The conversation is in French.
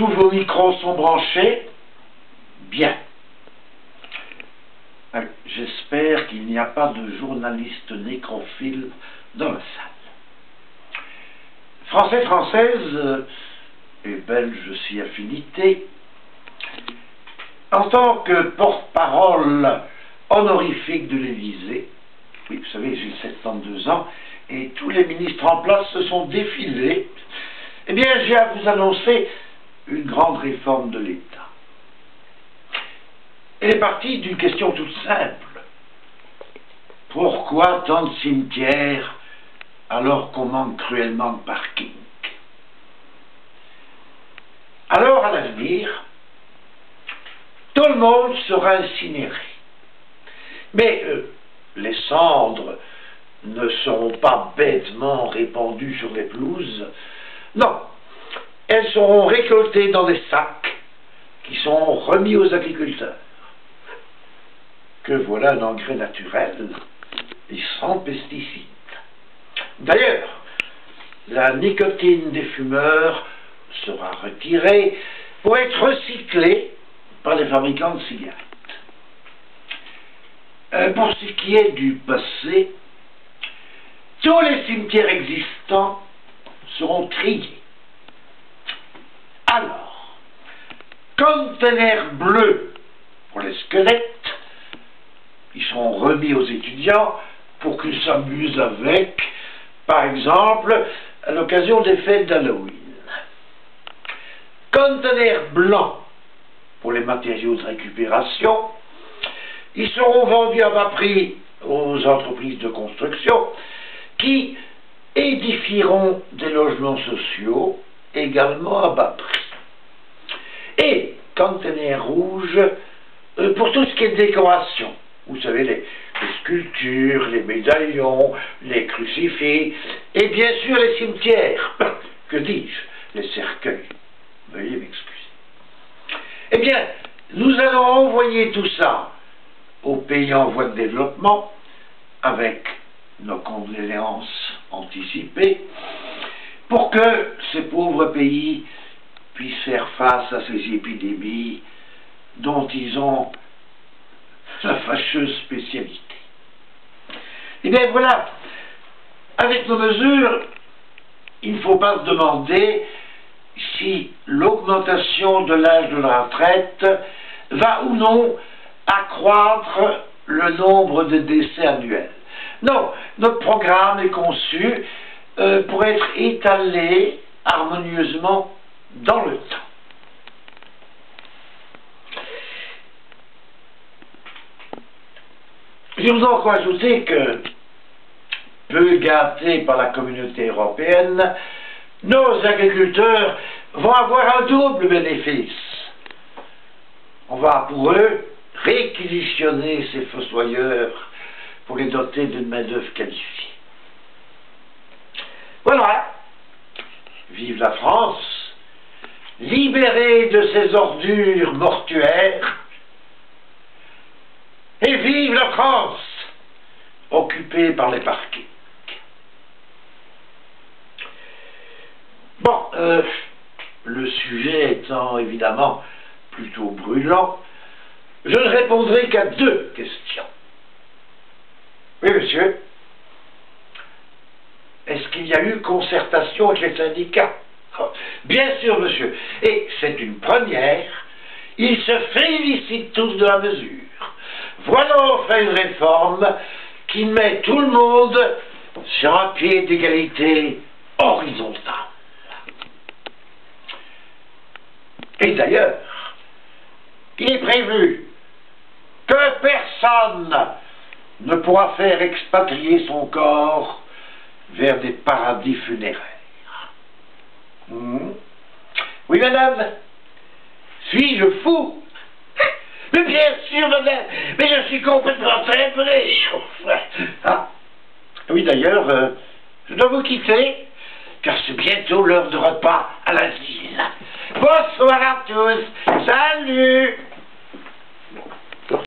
Tous vos micros sont branchés? Bien. J'espère qu'il n'y a pas de journalistes nécrophiles dans la salle. Français, Française et Belge si affinité, en tant que porte-parole honorifique de l'Élysée, oui, vous savez, j'ai 72 ans, et tous les ministres en place se sont défilés, eh bien, j'ai à vous annoncer une grande réforme de l'État. Elle est partie d'une question toute simple. Pourquoi tant de cimetières alors qu'on manque cruellement de parking? Alors, à l'avenir, tout le monde sera incinéré. Mais les cendres ne seront pas bêtement répandues sur les pelouses. Non, elles seront récoltées dans des sacs qui seront remis aux agriculteurs. Que voilà un engrais naturel et sans pesticides. D'ailleurs, la nicotine des fumeurs sera retirée pour être recyclée par les fabricants de cigarettes. Pour ce qui est du passé, tous les cimetières existants seront triés. Alors, conteneurs bleus pour les squelettes, ils seront remis aux étudiants pour qu'ils s'amusent avec, par exemple, à l'occasion des fêtes d'Halloween. Conteneurs blancs pour les matériaux de récupération, ils seront vendus à bas prix aux entreprises de construction qui édifieront des logements sociaux également à bas prix. Et conteneurs rouges pour tout ce qui est décoration. Vous savez, les sculptures, les médaillons, les crucifix, et bien sûr les cimetières, que dis-je, les cercueils. Veuillez m'excuser. Eh bien, nous allons envoyer tout ça aux pays en voie de développement, avec nos condoléances anticipées, pour que ces pauvres pays puissent faire face à ces épidémies dont ils ont la fâcheuse spécialité. Eh bien voilà, avec nos mesures, il ne faut pas se demander si l'augmentation de l'âge de la retraite va ou non accroître le nombre de décès annuels. Non, notre programme est conçu pour être étalé harmonieusement dans le temps. Je vous encore ajouter que, peu gâtés par la communauté européenne, nos agriculteurs vont avoir un double bénéfice. On va pour eux réquisitionner ces fossoyeurs pour les doter d'une main-d'œuvre qualifiée. Voilà. Vive la France, libérée de ses ordures mortuaires, et vive la France, occupée par les parkings. Bon, le sujet étant évidemment plutôt brûlant, je ne répondrai qu'à deux questions. Oui, monsieur. Est-ce qu'il y a eu concertation avec les syndicats? Bien sûr, monsieur. Et c'est une première. Ils se félicitent tous de la mesure. Voilà enfin une réforme qui met tout le monde sur un pied d'égalité horizontale. Et d'ailleurs, il est prévu que personne ne pourra faire expatrier son corps vers des paradis funéraires. Oui, madame? Suis-je fou? Mais bien sûr, madame, mais je suis complètement timbré. Ah, oui, d'ailleurs, je dois vous quitter, car c'est bientôt l'heure de repas à l'asile. Bonsoir à tous. Salut.